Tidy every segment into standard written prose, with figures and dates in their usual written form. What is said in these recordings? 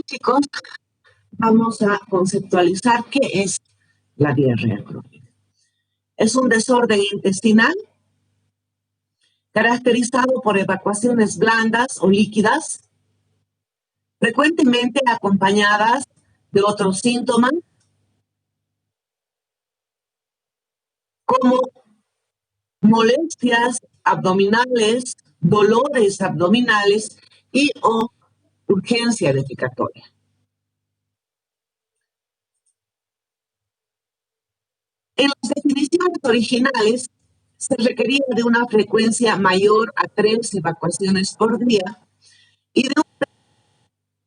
Chicos, vamos a conceptualizar qué es la diarrea crónica. Es un desorden intestinal caracterizado por evacuaciones blandas o líquidas, frecuentemente acompañadas de otros síntomas como molestias abdominales, dolores abdominales y o urgencia defecatoria. En las definiciones originales se requería de una frecuencia mayor a 3 evacuaciones por día y de un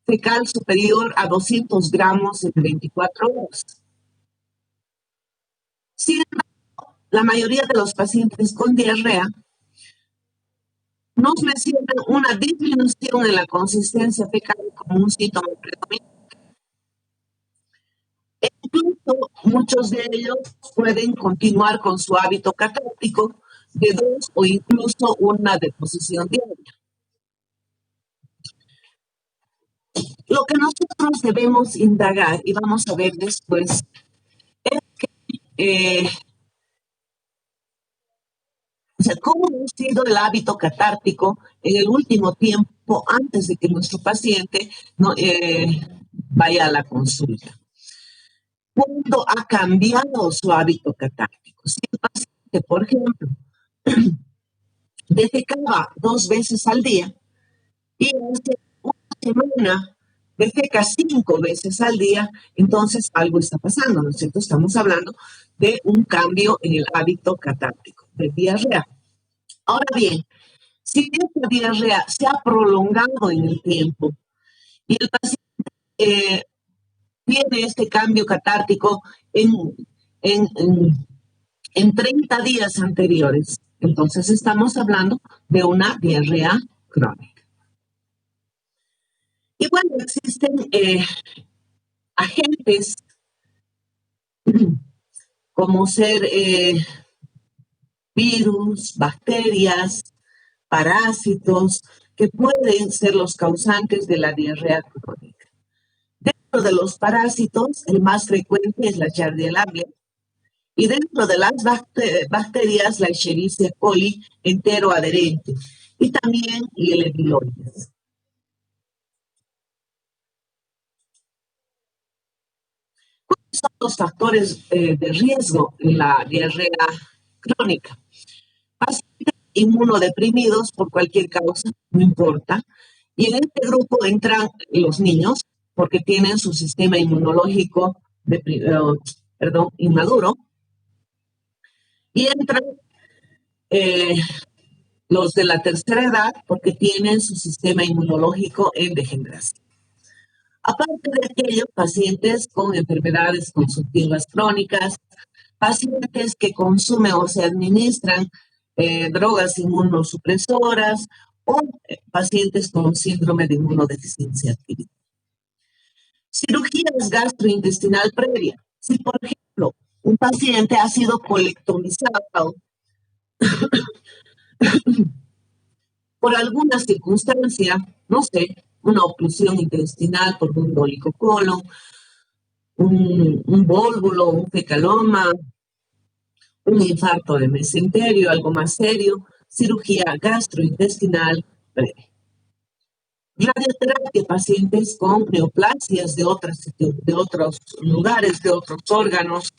fecal superior a 200 gramos en 24 horas. Sin embargo, la mayoría de los pacientes con diarrea nos mencionan una disminución en la consistencia fecal como un síntoma predominante. E incluso muchos de ellos pueden continuar con su hábito catártico de 2 o incluso una deposición diaria. Lo que nosotros debemos indagar, y vamos a ver después, es que, cómo ha sido el hábito catártico en el último tiempo antes de que nuestro paciente vaya a la consulta. ¿Cuándo ha cambiado su hábito catártico? Si el paciente, por ejemplo, defecaba 2 veces al día y hace una semana defeca 5 veces al día, entonces algo está pasando, ¿no es cierto? Estamos hablando de un cambio en el hábito catártico, de diarrea. Ahora bien, si esta diarrea se ha prolongado en el tiempo y el paciente tiene este cambio catártico en 30 días anteriores, entonces estamos hablando de una diarrea crónica. Y bueno, existen agentes como ser virus, bacterias, parásitos, que pueden ser los causantes de la diarrea crónica. Dentro de los parásitos, el más frecuente es la Giardia-labia, y dentro de las bacterias, la Escherichia coli enteroadherente, y también el Epiloides. ¿Cuáles son los factores de riesgo en la diarrea crónica? Pacientes inmunodeprimidos por cualquier causa, no importa. Y en este grupo entran los niños porque tienen su sistema inmunológico inmaduro. Y entran los de la tercera edad porque tienen su sistema inmunológico en degeneración. Aparte de aquellos pacientes con enfermedades consultivas crónicas, pacientes que consumen o se administran drogas inmunosupresoras o pacientes con síndrome de inmunodeficiencia adquirida. Cirugías gastrointestinal previa. Si, por ejemplo, un paciente ha sido colectomizado por alguna circunstancia, no sé, una oclusión intestinal por un dolicocolon, un vólvulo, un fecaloma, un infarto de mesenterio, algo más serio, cirugía gastrointestinal breve. Radioterapia, pacientes con neoplasias de otros lugares, de otros órganos,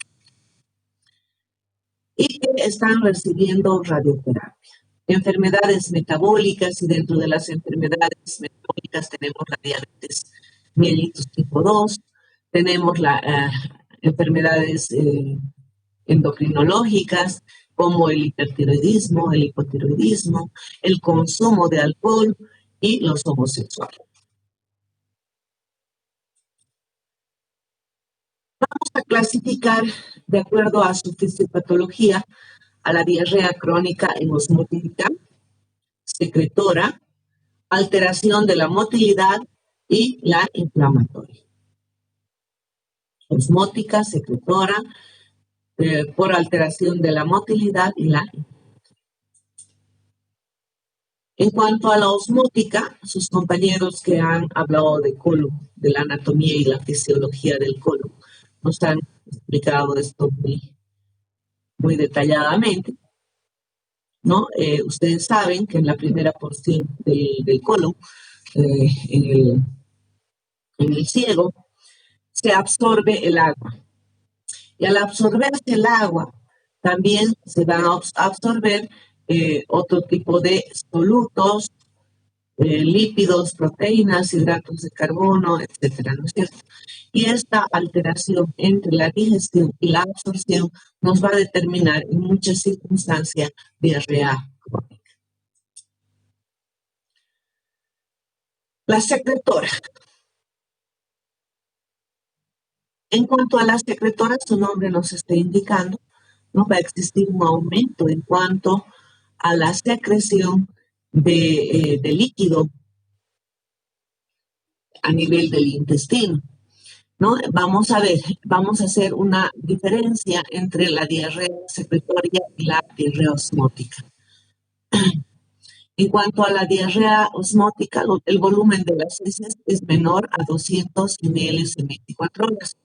y que están recibiendo radioterapia. Enfermedades metabólicas, y dentro de las enfermedades metabólicas tenemos la diabetes mellitus tipo 2, tenemos las enfermedades endocrinológicas como el hipertiroidismo, el hipotiroidismo, el consumo de alcohol y los homosexuales. Vamos a clasificar, de acuerdo a su fisiopatología, a la diarrea crónica en osmótica, secretora, alteración de la motilidad y la inflamatoria. Osmótica, secretora, por alteración de la motilidad y la inflamatoria. En cuanto a la osmótica, sus compañeros que han hablado de colon, de la anatomía y la fisiología del colon, nos han explicado esto muy detalladamente, ¿no? Ustedes saben que en la primera porción del colon, en el ciego, se absorbe el agua. Y al absorberse el agua, también se van a absorber otro tipo de solutos, lípidos, proteínas, hidratos de carbono, etcétera, ¿no es cierto? Y esta alteración entre la digestión y la absorción nos va a determinar en muchas circunstancias diarrea crónica. La secretora. En cuanto a la secretora, su nombre nos está indicando, no va a existir un aumento en cuanto a la secreción de líquido a nivel del intestino, ¿no? Vamos a ver, vamos a hacer una diferencia entre la diarrea secretoria y la diarrea osmótica. En cuanto a la diarrea osmótica, el volumen de las heces es menor a 200 ml en 24 horas.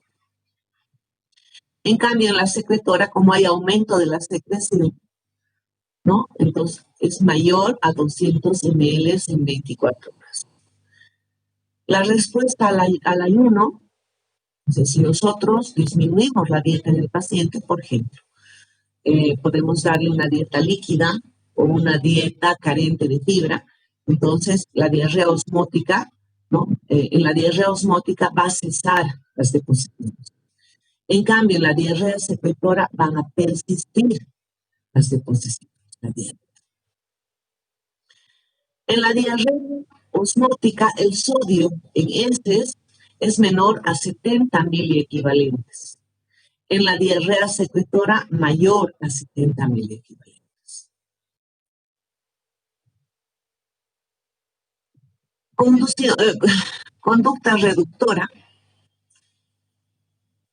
En cambio, en la secretora, como hay aumento de la secreción, ¿no? Entonces, es mayor a 200 ml en 24 horas. La respuesta al ayuno, o sea, si nosotros disminuimos la dieta del paciente, por ejemplo, podemos darle una dieta líquida o una dieta carente de fibra, entonces la diarrea osmótica, ¿no? En la diarrea osmótica va a cesar las deposiciones. En cambio, en la diarrea secretora van a persistir las deposiciones de la dieta. En la diarrea osmótica, el sodio en heces es menor a 70 miliequivalentes. En la diarrea secretora, mayor a 70 miliequivalentes. Conducta reductora.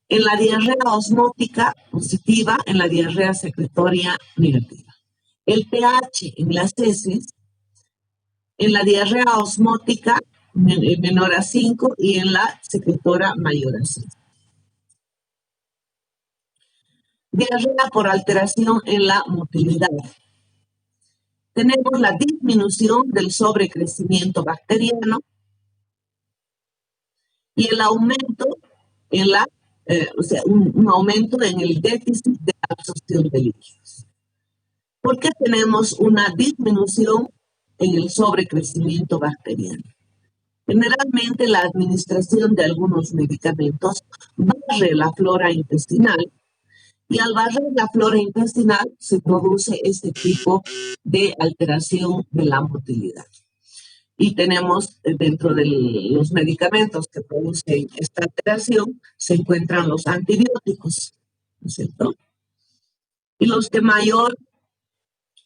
En la diarrea osmótica positiva, en la diarrea secretoria negativa. El pH en las heces, en la diarrea osmótica menor a 5 y en la secretora mayor a 6. Diarrea por alteración en la motilidad. Tenemos la disminución del sobrecrecimiento bacteriano y el aumento en la, un aumento en el déficit de absorción de líquidos. ¿Por qué tenemos una disminución en el sobrecrecimiento bacteriano? Generalmente la administración de algunos medicamentos barre la flora intestinal y al barrer la flora intestinal se produce este tipo de alteración de la motilidad. Y tenemos dentro de los medicamentos que producen esta alteración, se encuentran los antibióticos, ¿no es cierto? Y los que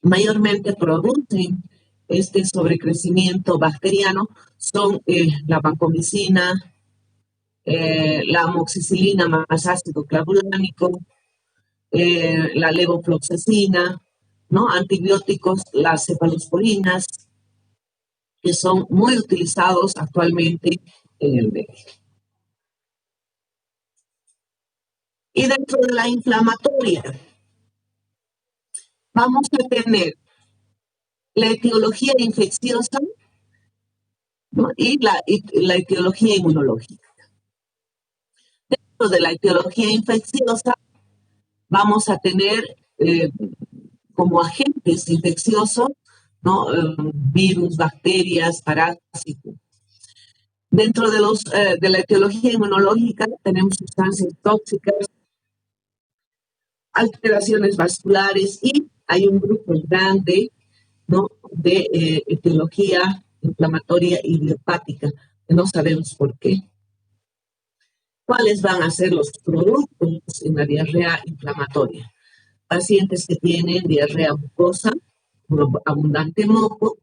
mayormente producen este sobrecrecimiento bacteriano son la vancomicina, la amoxicilina más ácido clavulánico, la levofloxacina, ¿no? Antibióticos, las cefalosporinas, que son muy utilizados actualmente en el medio. Y dentro de la inflamatoria, vamos a tener la etiología infecciosa, ¿no? y la etiología inmunológica. Dentro de la etiología infecciosa, vamos a tener como agentes infecciosos, ¿no? Virus, bacterias, parásitos. Dentro de la etiología inmunológica tenemos sustancias tóxicas, alteraciones vasculares y hay un grupo grande, ¿no? de etiología inflamatoria idiopática, que no sabemos por qué. ¿Cuáles van a ser los productos en la diarrea inflamatoria? Pacientes que tienen diarrea mucosa, abundante moco,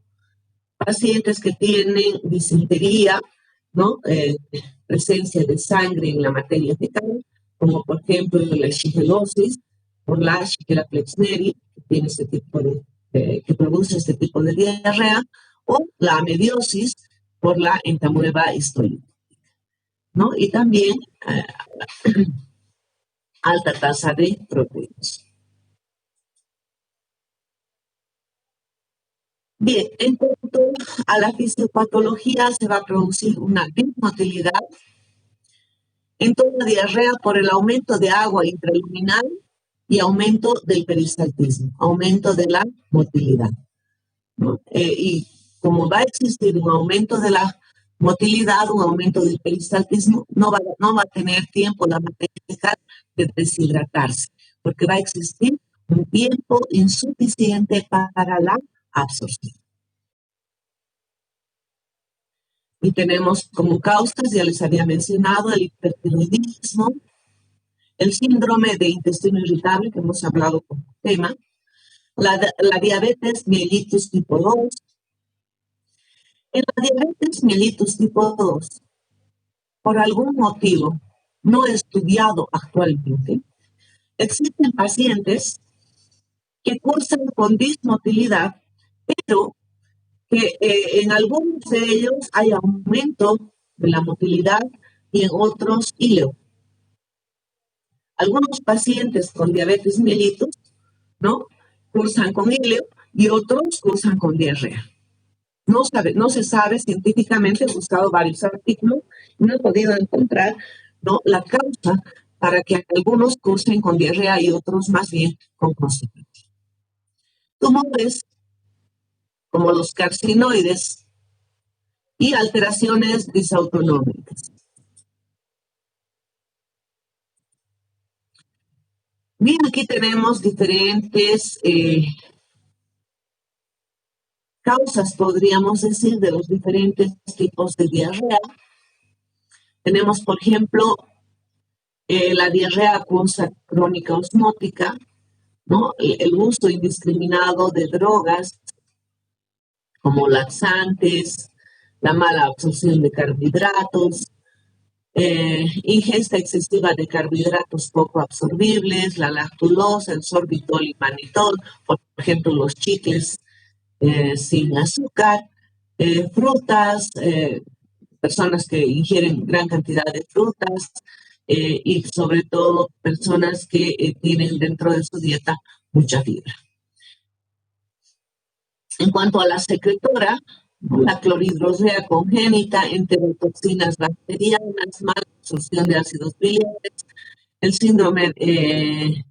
pacientes que tienen disentería, ¿no? Presencia de sangre en la materia fecal, como por ejemplo la shigellosis o la Shigella flexneri, que tiene este tipo que produce este tipo de diarrea, o la amebiosis por la entamueba histolítica, ¿no? Y también alta tasa de proteínas. Bien, en cuanto a la fisiopatología, se va a producir una dismotilidad en toda diarrea por el aumento de agua intraluminal y aumento del peristaltismo, aumento de la motilidad, ¿no? Y como va a existir un aumento de la motilidad, un aumento del peristaltismo, no va a tener tiempo la materia fecal de deshidratarse, porque va a existir un tiempo insuficiente para la absorción. Y tenemos como causas, ya les había mencionado, el hipertiroidismo, el síndrome de intestino irritable, que hemos hablado como tema, la diabetes mellitus tipo 2. En la diabetes mellitus tipo 2, por algún motivo no estudiado actualmente, existen pacientes que cursan con dismotilidad, pero que en algunos de ellos hay aumento de la motilidad y en otros hilo. Algunos pacientes con diabetes mellitus, ¿no? Cursan con hilo y otros cursan con diarrea. No se sabe científicamente, he buscado varios artículos y no he podido encontrar, ¿no?, la causa para que algunos cursen con diarrea y otros más bien con constipación. Tumores como los carcinoides y alteraciones disautonómicas. Bien, aquí tenemos diferentes causas, podríamos decir, de los diferentes tipos de diarrea. Tenemos, por ejemplo, la diarrea acuosa crónica osmótica, ¿no? El uso indiscriminado de drogas como laxantes, la mala absorción de carbohidratos, ingesta excesiva de carbohidratos poco absorbibles, la lactulosa, el sorbitol y manitol, por ejemplo, los chicles sin azúcar, frutas, personas que ingieren gran cantidad de frutas y sobre todo personas que tienen dentro de su dieta mucha fibra. En cuanto a la secretora, la clorhidrorea congénita, enterotoxinas bacterianas, mala absorción de ácidos biliares, el síndrome de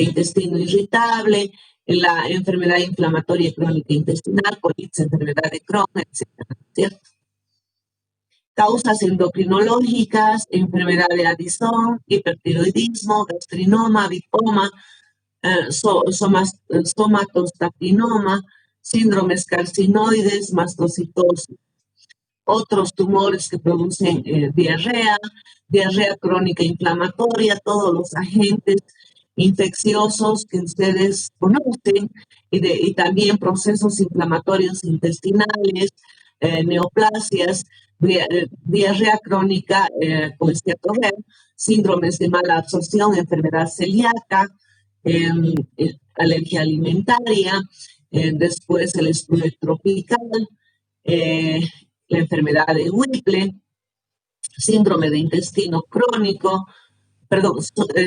intestino irritable, la enfermedad inflamatoria crónica intestinal, colitis, enfermedad de Crohn, etc. ¿Cierto? Causas endocrinológicas, enfermedad de Addison, hipertiroidismo, gastrinoma, lipoma, somatostatinoma, síndromes carcinoides, mastocitosis. Otros tumores que producen diarrea crónica inflamatoria, todos los agentes infecciosos que ustedes conocen y también procesos inflamatorios intestinales, neoplasias, diarrea crónica con esteatopenia, síndromes de mala absorción, enfermedad celíaca, alergia alimentaria, después el estudio tropical, la enfermedad de Whipple, síndrome de intestino crónico,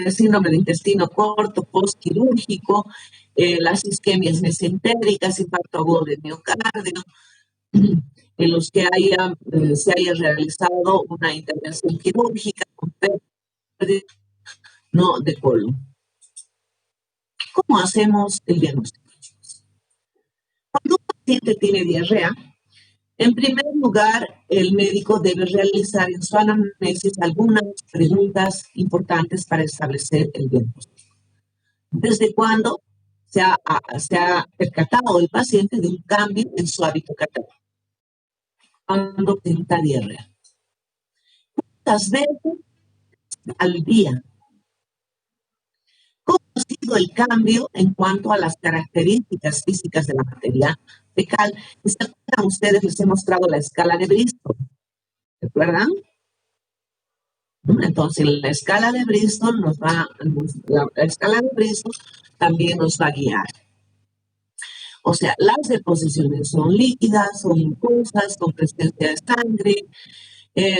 síndrome de intestino corto, postquirúrgico, las isquemias mesentéricas, infarto agudo de miocardio, en los que se haya realizado una intervención quirúrgica con pérdida, no de colon. ¿Cómo hacemos el diagnóstico? Cuando un paciente tiene diarrea, en primer lugar, el médico debe realizar en su anamnesis algunas preguntas importantes para establecer el diagnóstico. ¿Desde cuándo se ha percatado el paciente de un cambio en su hábito catabólico? Cuando presenta diarrea. ¿Cuántas veces al día? ¿Cómo ha sido el cambio en cuanto a las características físicas de la materia fecal? ¿Se acuerdan ustedes? Les he mostrado la escala de Bristol. ¿Recuerdan? Entonces, la escala de Bristol la escala de Bristol también nos va a guiar. O sea, las deposiciones son líquidas, son mucosas, con presencia de sangre,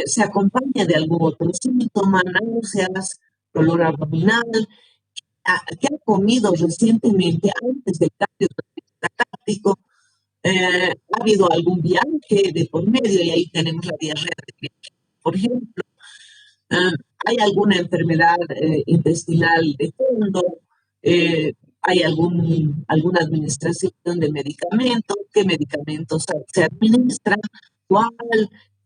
se acompaña de algún otro síntoma, náuseas, dolor abdominal, que ha comido recientemente antes del cambio catártico, ha habido algún viaje de por medio y ahí tenemos la diarrea de viaje. Por ejemplo, ah, hay alguna enfermedad intestinal de fondo, eh, hay alguna administración de medicamentos, qué medicamentos se administran, cuál,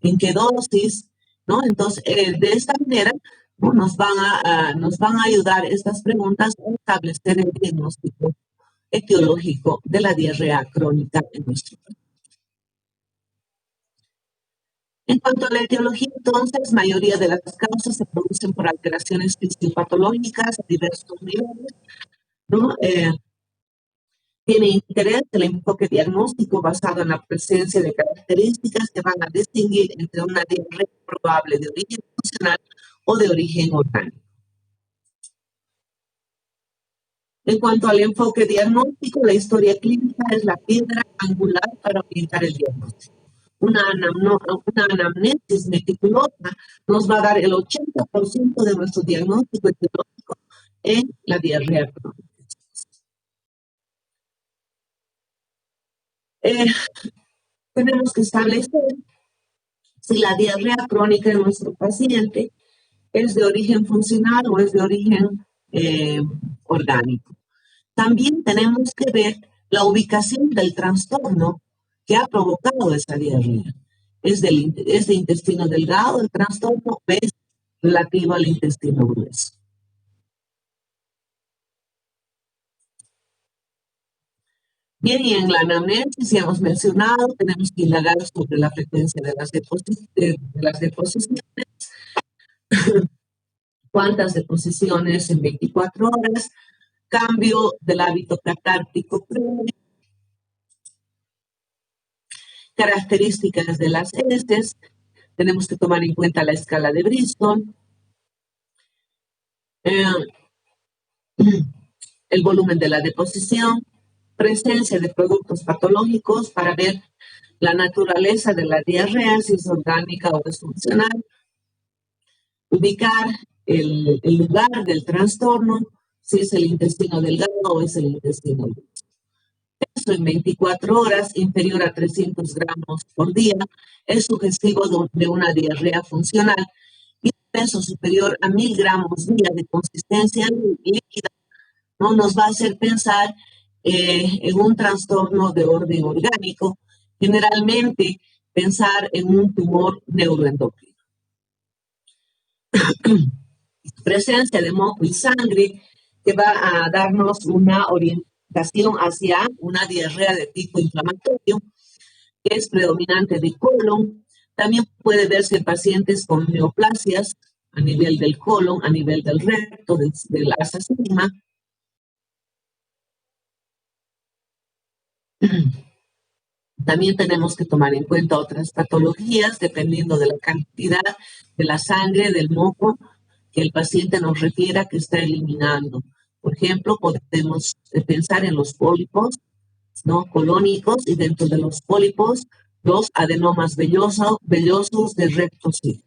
en qué dosis, ¿no? Entonces, de esta manera, ¿no? Nos van a ayudar estas preguntas a establecer el diagnóstico etiológico de la diarrea crónica en nuestro país. En cuanto a la etiología, entonces, mayoría de las causas se producen por alteraciones fisiopatológicas a diversos niveles, ¿no? Tiene interés el enfoque diagnóstico basado en la presencia de características que van a distinguir entre una diarrea probable de origen funcional o de origen orgánico. En cuanto al enfoque diagnóstico, la historia clínica es la piedra angular para orientar el diagnóstico. Una anamnesis meticulosa nos va a dar el 80% de nuestro diagnóstico etiológico en la diarrea crónica. Tenemos que establecer si la diarrea crónica en nuestro paciente es de origen funcional o es de origen orgánico. También tenemos que ver la ubicación del trastorno que ha provocado esa diarrea. ¿Es de intestino delgado el trastorno o es relativo al intestino grueso? Bien, y en la anamnesis, ya hemos mencionado, tenemos que indagar sobre la frecuencia de las deposiciones, cuántas deposiciones en 24 horas, cambio del hábito catártico previo, características de las heces, tenemos que tomar en cuenta la escala de Bristol, el volumen de la deposición, presencia de productos patológicos para ver la naturaleza de la diarrea, si es orgánica o es funcional, ubicar el lugar del trastorno, si es el intestino delgado o es el intestino grueso. Peso en 24 horas inferior a 300 gramos por día es sugestivo de una diarrea funcional y peso superior a 1000 gramos día de consistencia líquida no nos va a hacer pensar en un trastorno de orden orgánico, generalmente pensar en un tumor neuroendocrino. Presencia de moco y sangre que va a darnos una orientación hacia una diarrea de tipo inflamatorio, que es predominante de colon. También puede verse en pacientes con neoplasias a nivel del colon, a nivel del recto, del asa sigma. También tenemos que tomar en cuenta otras patologías dependiendo de la cantidad de la sangre, del moco que el paciente nos refiera que está eliminando. Por ejemplo, podemos pensar en los pólipos, ¿no? Colónicos y dentro de los pólipos, los adenomas vellosos de recto sigma.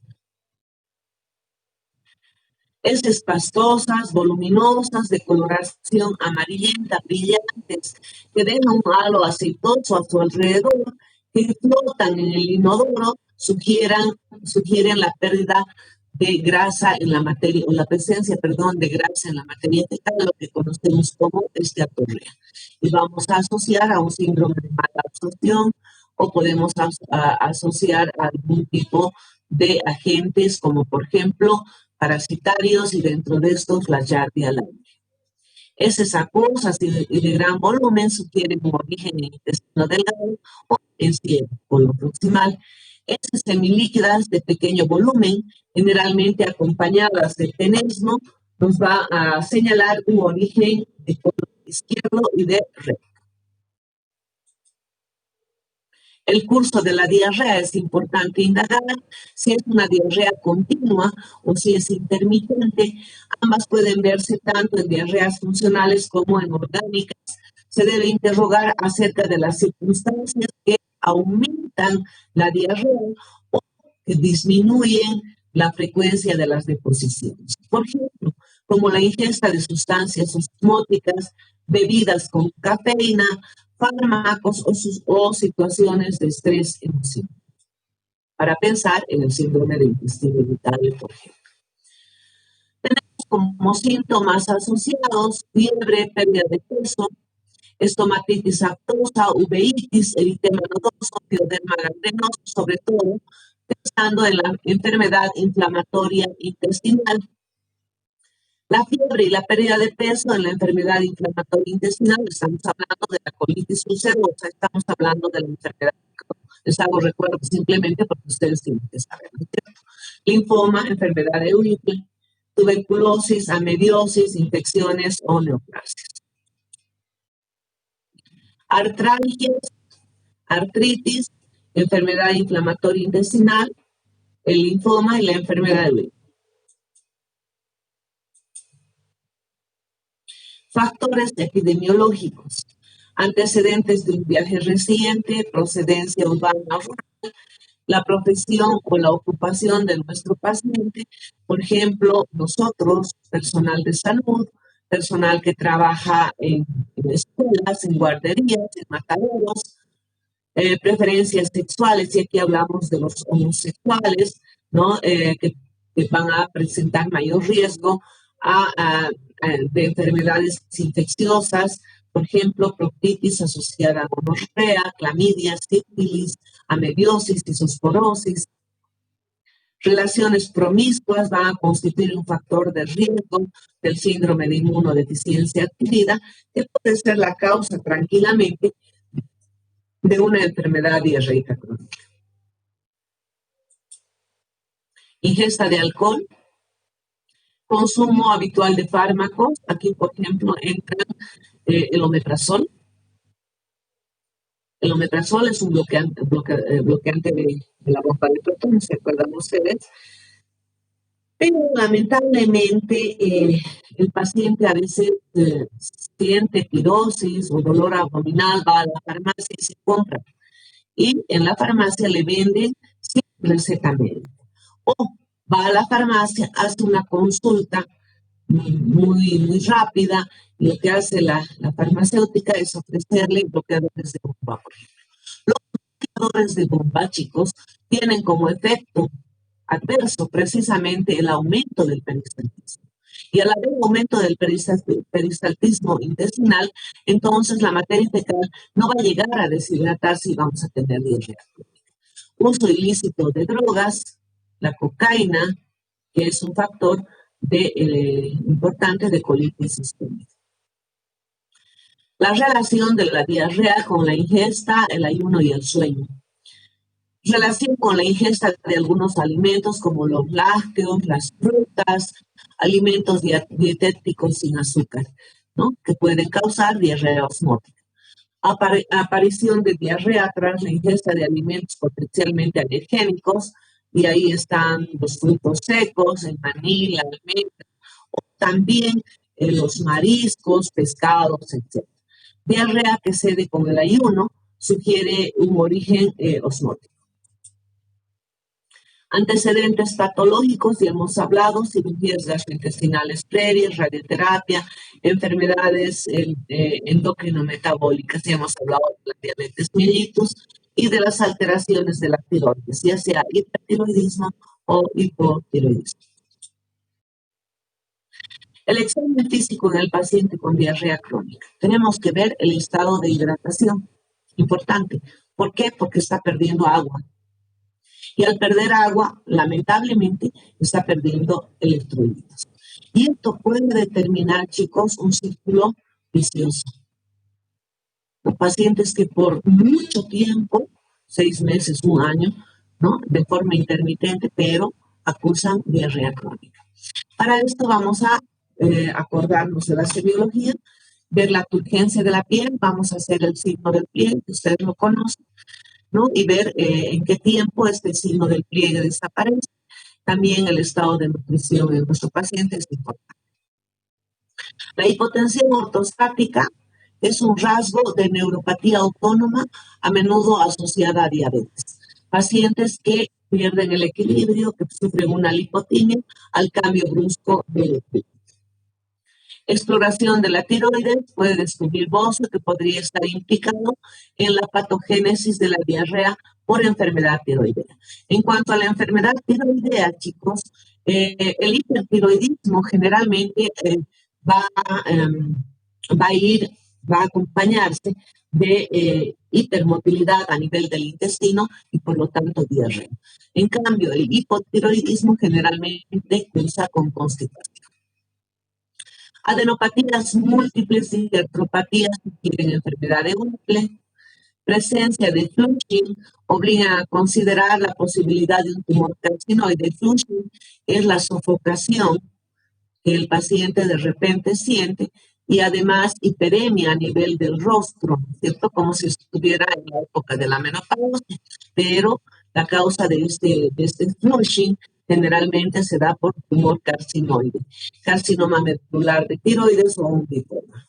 Heces pastosas, voluminosas, de coloración amarillenta, brillantes, que dejan un halo aceitoso a su alrededor, que flotan en el inodoro, sugieren la pérdida de grasa en la materia, o la presencia, perdón, de grasa en la materia fecal, lo que conocemos como esteatorrea. Y vamos a asociar a un síndrome de mala absorción o podemos asociar a algún tipo de agentes como, por ejemplo, parasitarios y dentro de estos la Yardia lambda. Heces acuosas y de gran volumen sugieren un origen en intestino delgado o en colon proximal. Heces semilíquidas de pequeño volumen, generalmente acompañadas de tenesmo, nos va a señalar un origen de colon izquierdo y de recto. El curso de la diarrea es importante indagar si es una diarrea continua o si es intermitente. Ambas pueden verse tanto en diarreas funcionales como en orgánicas. se debe interrogar acerca de las circunstancias que aumentan la diarrea o que disminuyen la frecuencia de las deposiciones. Por ejemplo, como la ingesta de sustancias osmóticas, bebidas con cafeína, fármacos o situaciones de estrés emocional. Para pensar en el síndrome de intestino irritable, por ejemplo. Tenemos como síntomas asociados fiebre, pérdida de peso, estomatitis aftosa, uveitis, eritema nodoso, pioderma gangrenoso, sobre todo pensando en la enfermedad inflamatoria intestinal. La fiebre y la pérdida de peso en la enfermedad inflamatoria intestinal, estamos hablando de la colitis ulcerosa, estamos hablando de la enfermedad. Les hago recuerdo simplemente porque ustedes tienen que saber, ¿no es cierto? Linfoma, enfermedad de Whipple, tuberculosis, amebiosis, infecciones o neoplasias. Artralgias, artritis, enfermedad inflamatoria intestinal, el linfoma y la enfermedad de Whipple. Factores epidemiológicos, antecedentes de un viaje reciente, procedencia urbana o rural, la profesión o la ocupación de nuestro paciente, por ejemplo, nosotros, personal de salud, personal que trabaja en escuelas, en guarderías, en mataderos, preferencias sexuales, y aquí hablamos de los homosexuales, ¿no? Que van a presentar mayor riesgo de enfermedades infecciosas, por ejemplo, proctitis asociada a gonorrea, clamidia, sífilis, amebiosis, isosporosis. Relaciones promiscuas van a constituir un factor de riesgo del síndrome de inmunodeficiencia adquirida, que puede ser la causa tranquilamente de una enfermedad diarreica crónica. Ingesta de alcohol, consumo habitual de fármacos. Aquí, por ejemplo, entran el omeprazol. El omeprazol es un bloqueante de la bomba de protones, ¿se acuerdan ustedes? Pero lamentablemente el paciente a veces siente pirosis o dolor abdominal, va a la farmacia y se compra. Y en la farmacia le venden sin receta médica. O va a la farmacia, hace una consulta muy rápida, y lo que hace la farmacéutica es ofrecerle bloqueadores de bomba. Los bloqueadores de bomba, chicos, tienen como efecto adverso precisamente el aumento del peristaltismo. Y al haber aumento del peristaltismo intestinal, entonces la materia fecal no va a llegar a deshidratarse y vamos a tener diarrea. Uso ilícito de drogas, la cocaína, que es un factor importante de colitis sistémica. La relación de la diarrea con la ingesta, el ayuno y el sueño. Relación con la ingesta de algunos alimentos como los lácteos, las frutas, alimentos dietéticos sin azúcar, ¿no? Que pueden causar diarrea osmótica. Aparición de diarrea tras la ingesta de alimentos potencialmente alergénicos, y ahí están los frutos secos, el maní, la almendra, o también los mariscos, pescados, etc. Diarrea que cede con el ayuno sugiere un origen osmótico. Antecedentes patológicos, ya hemos hablado, cirugías gastrointestinales previas, radioterapia, enfermedades endocrino-metabólicas, ya hemos hablado de la diabetes mellitus y de las alteraciones de la tiroides, ya sea hipertiroidismo o hipotiroidismo. El examen físico en el paciente con diarrea crónica. Tenemos que ver el estado de hidratación, importante. ¿Por qué? Porque está perdiendo agua. Y al perder agua, lamentablemente, está perdiendo electrolitos. Y esto puede determinar, chicos, un círculo vicioso. Los pacientes que por mucho tiempo, 6 meses, 1 año, ¿no? De forma intermitente, pero acusan diarrea crónica. Para esto vamos a acordarnos de la semiología, ver la turgencia de la piel, vamos a hacer el signo del pliegue, que ustedes lo conocen, ¿no? Y ver en qué tiempo este signo del pliegue desaparece. También el estado de nutrición de nuestro paciente es importante. La hipotensión ortostática Es un rasgo de neuropatía autónoma a menudo asociada a diabetes. Pacientes que pierden el equilibrio, que sufren una lipotimia al cambio brusco de exploración de la tiroides puede descubrir bocio que podría estar implicado en la patogénesis de la diarrea por enfermedad tiroidea. En cuanto a la enfermedad tiroidea, chicos, el hipertiroidismo generalmente va, em, va a ir, va a acompañarse de hipermotilidad a nivel del intestino y por lo tanto diarrea. En cambio, el hipotiroidismo generalmente cursa con constipación. Adenopatías múltiples y artropatías sugieren enfermedad de Gürtel. Presencia de flushing obliga a considerar la posibilidad de un tumor carcinoide. Flushing es la sofocación que el paciente de repente siente y además hiperemia a nivel del rostro, ¿cierto? Como si estuviera en la época de la menopausia, pero la causa de este flushing generalmente se da por tumor carcinoide, carcinoma medular de tiroides o un linfoma.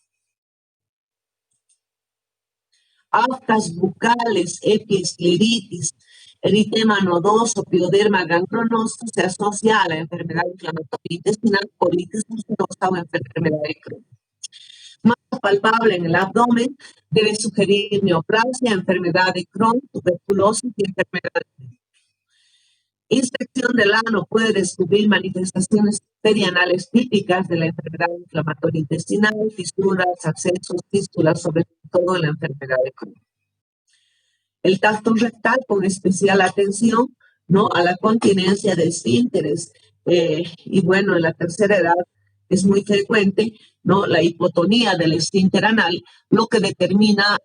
Aftas bucales, epiescleritis, eritema nodoso, pioderma gangrenoso se asocia a la enfermedad inflamatoria intestinal, colitis ulcerosa o enfermedad de Crohn. Más palpable en el abdomen debe sugerir neoplasia, enfermedad de Crohn, tuberculosis y enfermedad de inspección del ano puede descubrir manifestaciones perianales típicas de la enfermedad inflamatoria intestinal, fisuras, abscesos, fístulas, sobre todo en la enfermedad de Crohn. El tacto rectal con especial atención, ¿no?, a la continencia de esfínteres. Y bueno, en la tercera edad es muy frecuente, ¿no?, la hipotonía del esfínter anal, lo que determina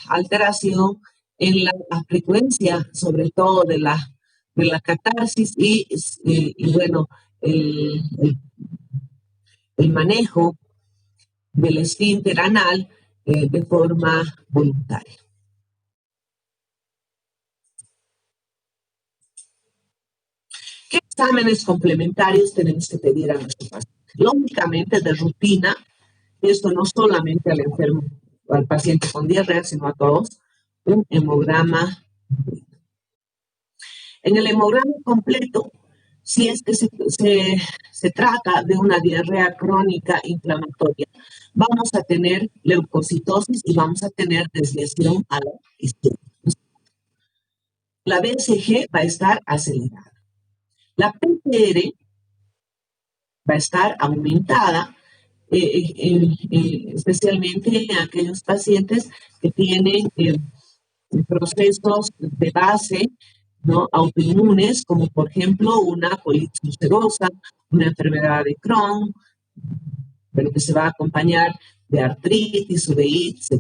alteración en la frecuencia, sobre todo de la catarsis y bueno, el manejo del esfínter anal de forma voluntaria. ¿Qué exámenes complementarios tenemos que pedir a nuestro paciente? Lógicamente de rutina, esto no solamente al enfermo, al paciente con diarrea, sino a todos, un hemograma. En el hemograma completo, si es que se trata de una diarrea crónica inflamatoria, vamos a tener leucocitosis y vamos a tener desviación a la izquierda. La BCG va a estar acelerada. La PCR va a estar aumentada, especialmente en aquellos pacientes que tienen procesos de base, ¿no?, autoinmunes, como por ejemplo una colitis ulcerosa, una enfermedad de Crohn, pero que se va a acompañar de artritis, uveitis,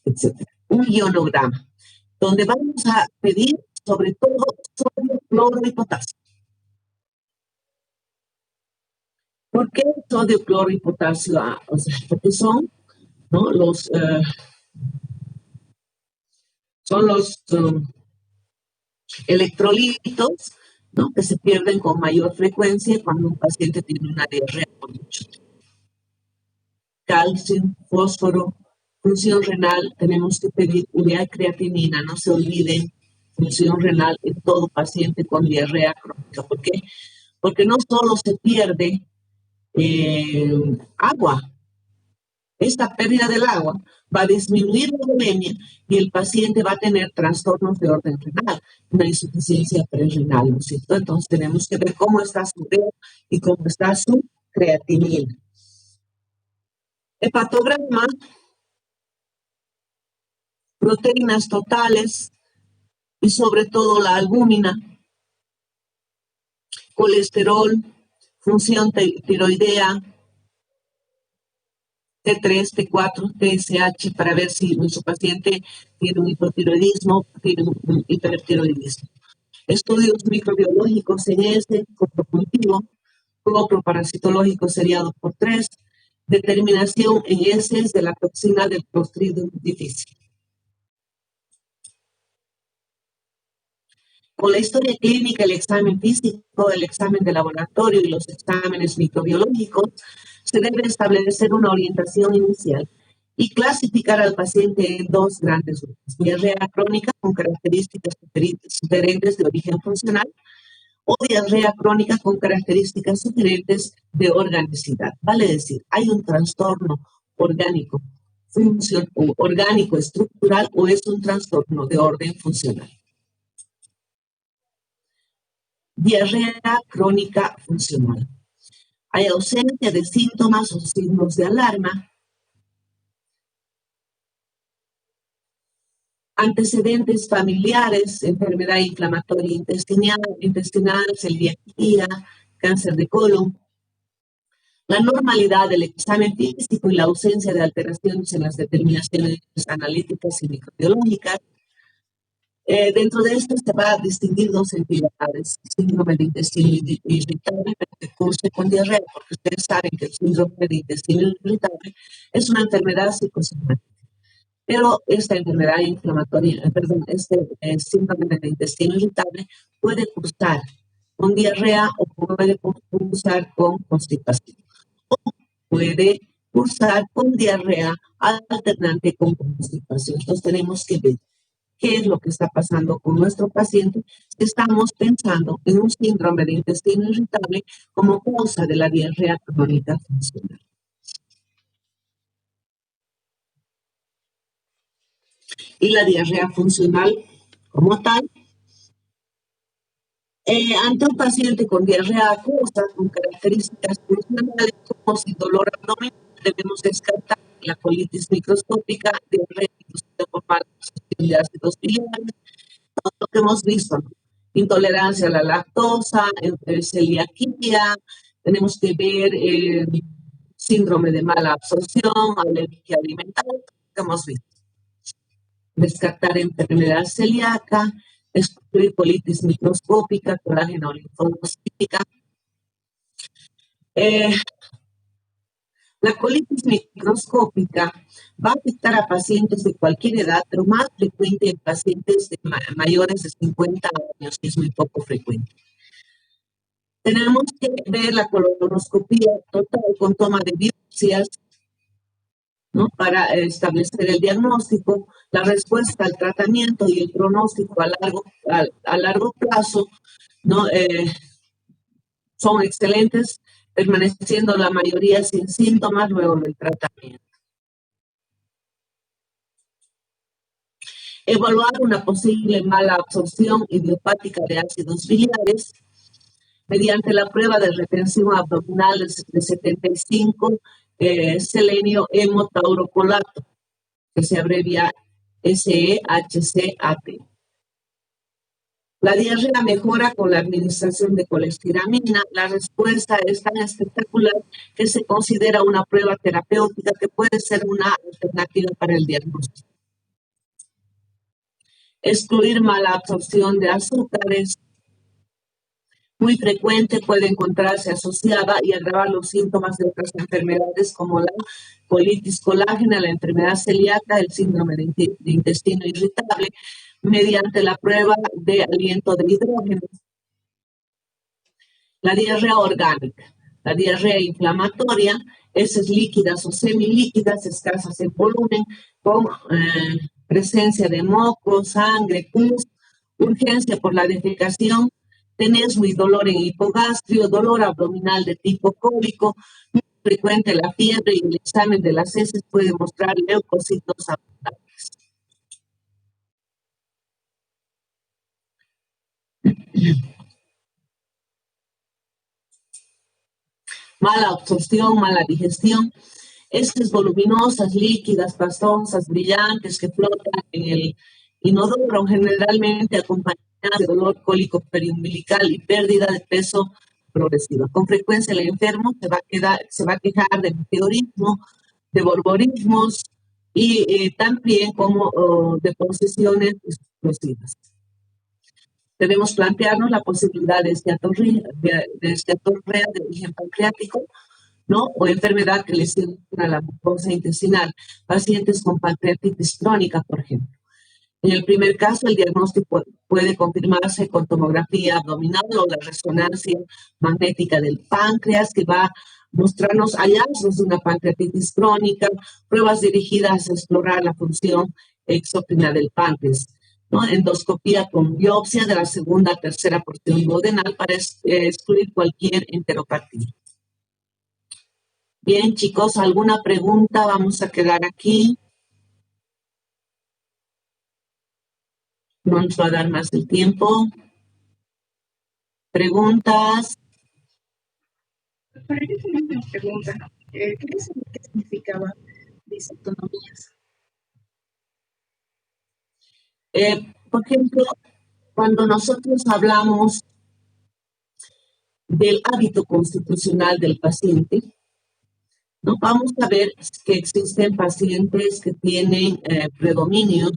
etcétera. Un ionograma, donde vamos a pedir sobre todo sodio, cloro y potasio. ¿Por qué sodio, cloro y potasio? O sea, porque son, ¿no?, los electrolitos, ¿no?, que se pierden con mayor frecuencia cuando un paciente tiene una diarrea por mucho tiempo. Calcio, fósforo, función renal, tenemos que pedir urea y creatinina, no se olviden, función renal en todo paciente con diarrea crónica. ¿Por qué? Porque no solo se pierde agua, esta pérdida del agua va a disminuir la bulimia y el paciente va a tener trastornos de orden renal, una insuficiencia prerrenal, ¿no es cierto? Entonces tenemos que ver cómo está su urea y cómo está su creatinina. Hepatograma, proteínas totales y sobre todo la albúmina, colesterol, función tiroidea, T3, T4, TSH, para ver si nuestro paciente tiene un hipotiroidismo, tiene un hipertiroidismo. Estudios microbiológicos en este, coprocultivo, coproparasitológico seriado por 3, determinación en heces de la toxina del Clostridium difficile. Con la historia clínica, el examen físico, el examen de laboratorio y los exámenes microbiológicos, se debe establecer una orientación inicial y clasificar al paciente en dos grandes grupos: diarrea crónica con características sugerentes de origen funcional o diarrea crónica con características sugerentes de organicidad. Vale decir, hay un trastorno orgánico, orgánico estructural, o es un trastorno de orden funcional. Diarrea crónica funcional. Hay ausencia de síntomas o signos de alarma, antecedentes familiares, enfermedad inflamatoria intestinal, celiaquía, cáncer de colon, la normalidad del examen físico y la ausencia de alteraciones en las determinaciones analíticas y microbiológicas. Dentro de esto se va a distinguir dos entidades: síndrome de intestino irritable que cursa con diarrea, porque ustedes saben que el síndrome de intestino irritable es una enfermedad psicosomática. Pero esta enfermedad inflamatoria, síndrome de intestino irritable puede cursar con diarrea o puede cursar con constipación. O puede cursar con diarrea alternante con constipación. Entonces tenemos que ver qué es lo que está pasando con nuestro paciente si estamos pensando en un síndrome de intestino irritable como causa de la diarrea crónica funcional. Y la diarrea funcional como tal, ante un paciente con diarrea acuosa con características funcionales como sin dolor abdominal, debemos descartar la colitis microscópica, diarrea inducida por malabsorción de ácidos biliares, todo lo que hemos visto, ¿no? Intolerancia a la lactosa, celiaquía, tenemos que ver síndrome de mala absorción, alergia alimentaria, que hemos visto. Descartar enfermedad celíaca, excluir colitis microscópica, colágeno linfocítica. La colitis microscópica va a afectar a pacientes de cualquier edad, pero más frecuente en pacientes mayores de 50 años, que es muy poco frecuente. Tenemos que ver la colonoscopia total con toma de biopsias, ¿no?, para establecer el diagnóstico, la respuesta al tratamiento y el pronóstico a largo plazo, ¿no? Son excelentes, permaneciendo la mayoría sin síntomas luego del tratamiento. Evaluar una posible mala absorción idiopática de ácidos biliares mediante la prueba de retención abdominal de 75 selenio hemotaurocolacto, que se abrevia SEHCAT. La diarrea mejora con la administración de colestiramina. La respuesta es tan espectacular que se considera una prueba terapéutica que puede ser una alternativa para el diagnóstico. Excluir mala absorción de azúcares, muy frecuente, puede encontrarse asociada y agravar los síntomas de otras enfermedades como la colitis colágena, la enfermedad celíaca, el síndrome de intestino irritable, mediante la prueba de aliento de hidrógeno. La diarrea orgánica, la diarrea inflamatoria, heces líquidas o semilíquidas, escasas en volumen, con presencia de moco, sangre, pus, urgencia por la defecación, tenesmo y dolor en hipogastrio, dolor abdominal de tipo cólico, muy frecuente la fiebre, y el examen de las heces puede mostrar leucocitos abundantes. Mala absorción, mala digestión, heces voluminosas, líquidas, pastosas, brillantes, que flotan en el inodoro, generalmente acompañadas de dolor cólico periumbilical y pérdida de peso progresiva. Con frecuencia el enfermo se va a quejar de meteorismo, de borborismos y también como de posesiones explosivas. Debemos plantearnos la posibilidad de esteatorrea de origen pancreático, ¿no?, o enfermedad que lesiona la mucosa intestinal, pacientes con pancreatitis crónica, por ejemplo. En el primer caso, el diagnóstico puede confirmarse con tomografía abdominal o la resonancia magnética del páncreas, que va mostrarnos hallazgos de una pancreatitis crónica, pruebas dirigidas a explorar la función exócrina del páncreas, ¿no? Endoscopía con biopsia de la segunda a tercera porción duodenal para excluir cualquier enteropatía. Bien, chicos, ¿alguna pregunta? Vamos a quedar aquí. No nos va a dar más el tiempo. ¿Preguntas? Para yo tenía una pregunta. Quería saber qué significaba disautonomías. Por ejemplo, cuando nosotros hablamos del hábito constitucional del paciente, ¿no? Vamos a ver que existen pacientes que tienen predominio,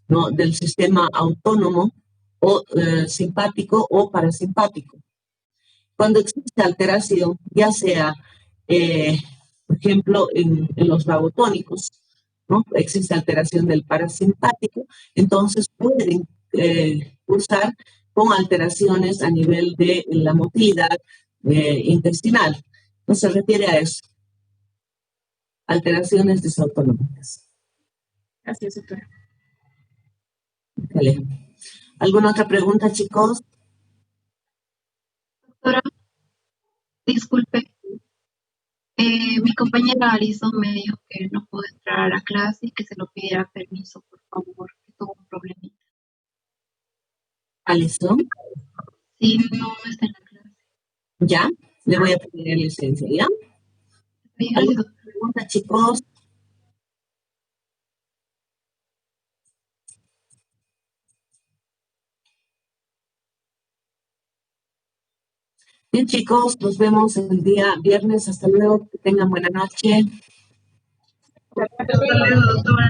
¿no?, del sistema autónomo o simpático o parasimpático. Cuando existe alteración, ya sea, por ejemplo, en los vagotónicos, ¿no?, existe alteración del parasimpático, entonces pueden cursar con alteraciones a nivel de la motilidad intestinal. No se refiere a eso. Alteraciones disautonómicas. Gracias, doctora. Vale. ¿Alguna otra pregunta, chicos? Doctora, disculpe. Mi compañera Alison me dijo que no pudo entrar a la clase y que se lo pidiera permiso, por favor, que tuvo un problemita. ¿Alison? Sí, no está en la clase. ¿Ya? Le voy a pedir licencia, ¿ya? Sí, ¿Alguna pregunta, chicos? Bien, chicos, nos vemos el día viernes. Hasta luego. Que tengan buena noche. Hasta luego, doctora.